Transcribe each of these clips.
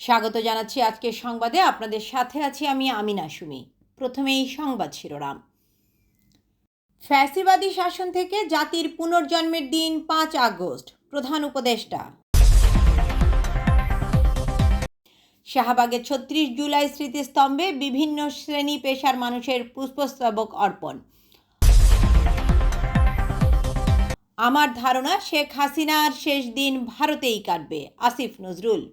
স্বাগত জানাচ্ছি আজকের সংবাদে। আপনাদের সাথে আছি আমি আমিনা সুমি। প্রথমেই সংবাদ শিরোনাম। ফ্যাসিবাদী শাসন থেকে জাতির পুনর্জন্মের দিন 5 আগস্ট, প্রধান উপদেষ্টা। শাহবাগে 36 জুলাই স্মৃতিস্তম্ভে বিভিন্ন শ্রেণী পেশার মানুষের পুষ্পস্তবক অর্পণ। আমার ধারণা শেখ হাসিনার শেষ দিন ভারতেই কাটবে, আসিফ নজরুল।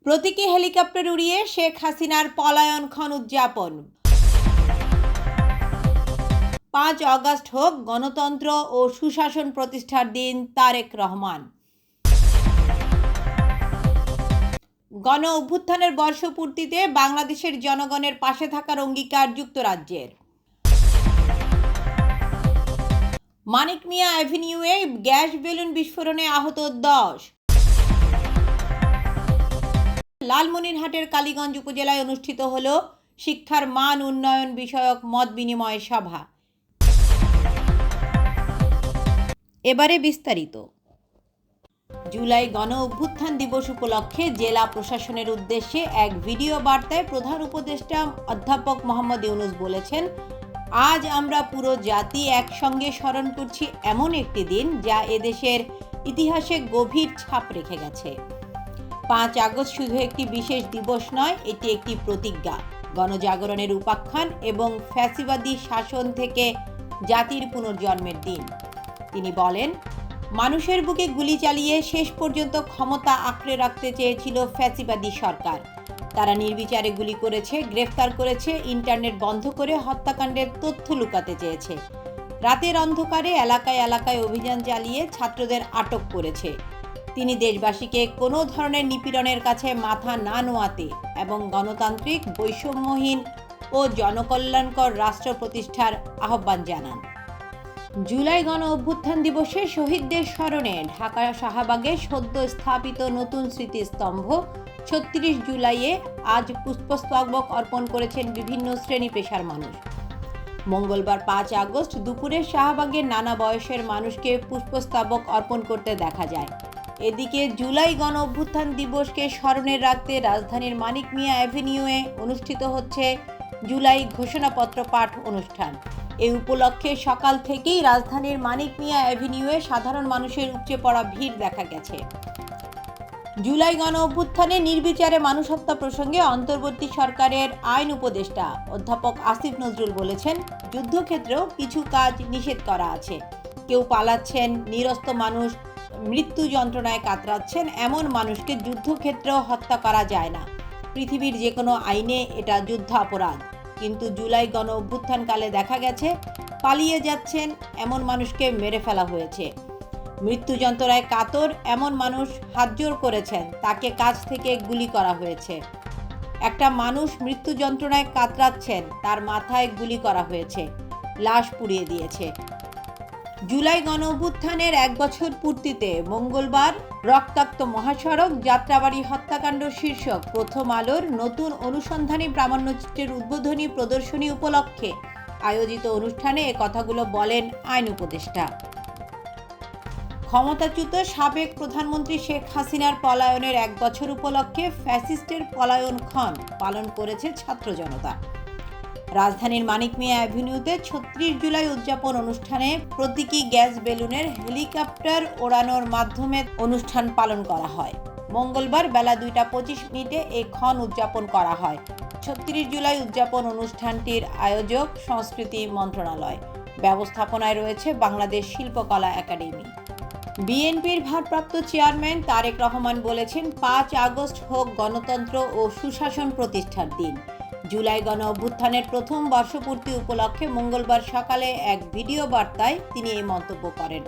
প্রতীকী হেলিকপ্টার উড়িয়ে শেখ হাসিনার পলায়নক্ষণ উদযাপন। 5 আগস্ট হোক গণতন্ত্র ও সুশাসন প্রতিষ্ঠার দিন, তারেক রহমান। গণ অভ্যুত্থানের বর্ষপূর্তিতে বাংলাদেশের জনগণের পাশে থাকার অঙ্গীকার যুক্তরাজ্যের। মানিক মিয়া অ্যাভিনিউয়ে গ্যাস বেলুন বিস্ফোরণে আহত 10। লালমনিরহাটের কালীগঞ্জ উপজেলায় অনুষ্ঠিত হলো শিক্ষার মান উন্নয়ন বিষয়ক মত বিনিময় সভা। এবারে বিস্তারিত। জুলাই গণ অভ্যুত্থান দিবস উপলক্ষে জেলা প্রশাসনের উদ্দেশ্যে এক ভিডিও বার্তায় প্রধান উপদেষ্টা অধ্যাপক মোহাম্মদ ইউনূস বলেছেন, আজ আমরা পুরো জাতি একসঙ্গে স্মরণ করছি এমন একটি দিন যা এদেশের ইতিহাসে গভীর ছাপ রেখে গেছে। 5 আগস্ট শুধু একটি বিশেষ দিবস নয়, এটি একটি প্রতিজ্ঞা, গণজাগরণের উপাখ্যান এবং ফ্যাসিবাদী শাসন থেকে জাতির পুনর্জন্মের দিন। তিনি বলেন, মানুষের বুকে গুলি চালিয়ে শেষ পর্যন্ত ক্ষমতা আঁকড়ে রাখতে চেয়েছিল ফ্যাসিবাদী সরকার। তারা নির্বিচারে গুলি করেছে, গ্রেফতার করেছে, ইন্টারনেট বন্ধ করে হত্যাকাণ্ডের তথ্য লুকাতে চেয়েছে। রাতের অন্ধকারে এলাকায় এলাকায় অভিযান চালিয়ে ছাত্রদের আটক করেছে। তিনি দেশবাসীকে কোনো ধরনের নিপীড়নের কাছে মাথা না নোয়াতে এবং গণতান্ত্রিক, বৈষম্যহীন ও জনকল্যাণকর রাষ্ট্র প্রতিষ্ঠার আহ্বান জানান। জুলাই গণ অভ্যুত্থান দিবসে শহীদদের স্মরণে ঢাকা শাহবাগে সদ্য স্থাপিত নতুন স্মৃতিস্তম্ভ 36 জুলাইয়ে আজ পুষ্পস্তবক অর্পণ করেছেন বিভিন্ন শ্রেণী পেশার মানুষ। মঙ্গলবার 5 আগস্ট দুপুরে শাহবাগের নানা বয়সের মানুষকে পুষ্পস্তবক অর্পণ করতে দেখা যায়। এদিকে জুলাই গণ অভ্যুত্থান দিবসকে স্মরণে রাখতে রাজধানীর মানিক মিয়া অ্যাভিনিউয়ে অনুষ্ঠিত হচ্ছে জুলাই ঘোষণাপত্র পাঠ অনুষ্ঠান। এই উপলক্ষে সকাল থেকেই রাজধানীর মানিক মিয়া অ্যাভিনিউয়ে সাধারণ মানুষের উপচে পড়া ভিড় দেখা গেছে। জুলাই গণ অভ্যুত্থানে নির্বিচারে মানুষ হত্যা প্রসঙ্গে অন্তর্বর্তী সরকারের আইন উপদেষ্টা অধ্যাপক আসিফ নজরুল বলেছেন, যুদ্ধক্ষেত্রেও কিছু কাজ নিষেধ করা আছে। কেউ পালাচ্ছেন, নিরস্ত্র মানুষ মৃত্যু যন্ত্রণায় কাতরাচ্ছেন, এমন মানুষকে যুদ্ধক্ষেত্রেও হত্যা করা যায় না। পৃথিবীর যে কোনো আইনে এটা যুদ্ধ অপরাধ। কিন্তু জুলাই গণ অভ্যুত্থানকালে দেখা গেছে পালিয়ে যাচ্ছেন এমন মানুষকে মেরে ফেলা হয়েছে। মৃত্যু যন্ত্রণায় কাতর এমন মানুষ হাতজোড় করেছেন, তাকে কাছ থেকে গুলি করা হয়েছে। একটা মানুষ মৃত্যু যন্ত্রণায় কাতরাচ্ছেন, তার মাথায় গুলি করা হয়েছে, লাশ পুড়িয়ে দিয়েছে। জুলাই গণ অভ্যুত্থানের 1 বছর পূর্তিতে মঙ্গলবার রক্তাক্ত মহাসড়ক যাত্রাবাড়ি হত্যাকাণ্ড শীর্ষক প্রথম আলোর নতুন অনুসন্ধানী প্রামাণ্যচিত্রের উদ্বোধনী প্রদর্শনী উপলক্ষে আয়োজিত অনুষ্ঠানে এ কথাগুলো বলেন আইন উপদেষ্টা। ক্ষমতাচ্যুত সাবেক প্রধানমন্ত্রী শেখ হাসিনার পলায়নের 1 বছর উপলক্ষে ফ্যাসিস্টের পলায়নক্ষণ পালন করেছে ছাত্র জনতা। রাজধানীর মানিক মিয়া অ্যাভিনিউতে 36 জুলাই উদযাপন অনুষ্ঠানে প্রতীকী গ্যাস বেলুনের হেলিকপ্টার ওড়ানোর মাধ্যমে অনুষ্ঠান পালন করা হয়। মঙ্গলবার বেলা 2:25 এই ক্ষণ উদযাপন করা হয়। 36 জুলাই উদযাপন অনুষ্ঠানটির আয়োজক সংস্কৃতি মন্ত্রণালয়, ব্যবস্থাপনায় রয়েছে বাংলাদেশ শিল্পকলা একাডেমি। বিএনপির ভারপ্রাপ্ত চেয়ারম্যান তারেক রহমান বলেছেন, 5 আগস্ট হোক গণতন্ত্র ও সুশাসন প্রতিষ্ঠার দিন। জুলাই গণ অভ্যুত্থানের প্রথম বর্ষপূর্তি উপলক্ষে মঙ্গলবার সকালে এক ভিডিও বার্তায় তিনি এই মন্তব্য করেন।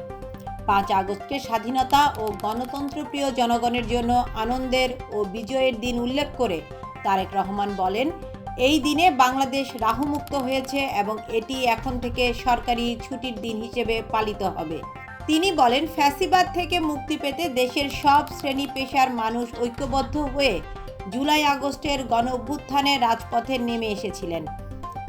5 আগস্টকে স্বাধীনতা ও গণতন্ত্রপ্রিয় জনগণের জন্য আনন্দের ও বিজয়ের দিন উল্লেখ করে তারেক রহমান বলেন, এই দিনে বাংলাদেশ রাহুমুক্ত হয়েছে এবং এটি এখন থেকে সরকারি ছুটির দিন হিসেবে পালিত হবে। তিনি বলেন, ফ্যাসিবাদ থেকে মুক্তি পেতে দেশের সব শ্রেণী পেশার মানুষ ঐক্যবদ্ধ হয়ে জুলাই আগস্টের গণ অভ্যুত্থানে রাজপথে নেমে এসেছিলেন।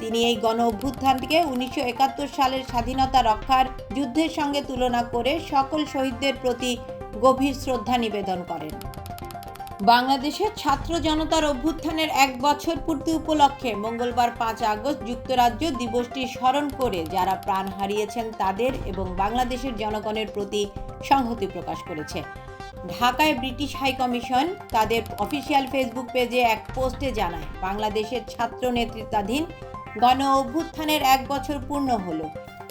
তিনি এই গণ অভ্যুত্থানকে 1971 সালের স্বাধীনতা রক্ষার যুদ্ধের সঙ্গে তুলনা করে সকল শহীদদের প্রতি গভীর শ্রদ্ধা নিবেদন করেন। বাংলাদেশের ছাত্র জনতার অভ্যুত্থানের 1 বছর পূর্তি উপলক্ষে মঙ্গলবার 5 আগস্ট যুক্তরাজ্য দিবসটি স্মরণ করে যারা প্রাণ হারিয়েছেন তাদের এবং বাংলাদেশের জনগণের প্রতি সংহতি প্রকাশ করেছে। ঢাকায় ব্রিটিশ হাইকমিশন তাদের অফিসিয়াল ফেসবুক পেজে এক পোস্টে জানায়, বাংলাদেশের ছাত্র নেতৃত্বাধীন গণ অভ্যুত্থানের 1 বছর পূর্ণ হলো।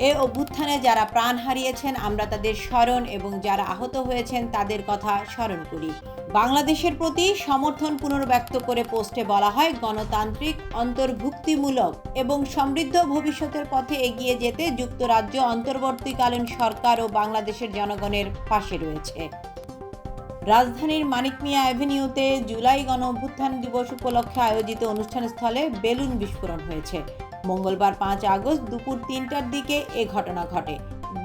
এ অভ্যুত্থানে যারা প্রাণ হারিয়েছেন আমরা তাদের স্মরণ এবং যারা আহত হয়েছেন তাদের কথা স্মরণ করি। বাংলাদেশের প্রতি সমর্থন পুনর্ব্যক্ত করে পোস্টে বলা হয়, গণতান্ত্রিক, অন্তর্ভুক্তিমূলক এবং সমৃদ্ধ ভবিষ্যতের পথে এগিয়ে যেতে যুক্তরাজ্য অন্তর্বর্তীকালীন সরকার ও বাংলাদেশের জনগণের পাশে রয়েছে। রাজধানীর মানিক মিয়া অ্যাভিনিউতে জুলাই গণ অভ্যুত্থান দিবস উপলক্ষে আয়োজিত অনুষ্ঠানস্থলে বেলুন বিস্ফোরণ হয়েছে। মঙ্গলবার 5 আগস্ট দুপুর 3টার দিকে এ ঘটনা ঘটে।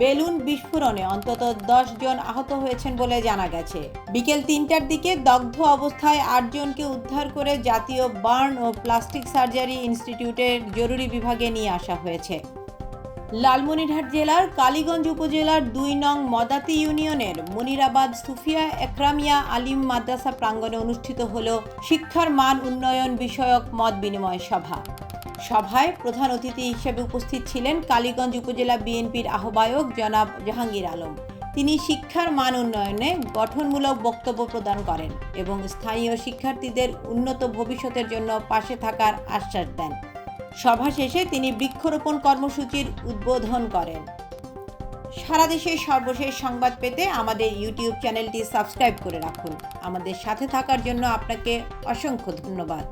বেলুন বিস্ফোরণে অন্তত 10 জন আহত হয়েছেন বলে জানা গেছে। বিকেল 3টার দিকে দগ্ধ অবস্থায় 8 জনকে উদ্ধার করে জাতীয় বার্ন ও প্লাস্টিক সার্জারি ইনস্টিটিউটের জরুরি বিভাগে নিয়ে আসা হয়েছে। লালমনিরহাট জেলার কালীগঞ্জ উপজেলার 2 নং মদাতি ইউনিয়নের মনিরাবাদ সুফিয়া একরামিয়া আলিম মাদ্রাসা প্রাঙ্গণে অনুষ্ঠিত হল শিক্ষার মান উন্নয়ন বিষয়ক মত বিনিময় সভা। সভায় প্রধান অতিথি হিসেবে উপস্থিত ছিলেন কালীগঞ্জ উপজেলা বিএনপির আহ্বায়ক জনাব জাহাঙ্গীর আলম। তিনি শিক্ষার মান উন্নয়নে গঠনমূলক বক্তব্য প্রদান করেন এবং স্থানীয় শিক্ষার্থীদের উন্নত ভবিষ্যতের জন্য পাশে থাকার আশ্বাস দেন। সভা শেষে তিনি বৃক্ষরোপণ কর্মসূচির উদ্বোধন করেন। সারা দেশের সর্বশেষ সংবাদ পেতে আমাদের ইউটিউব চ্যানেলটি সাবস্ক্রাইব করে রাখুন। আমাদের সাথে থাকার জন্য আপনাকে অসংখ্য ধন্যবাদ।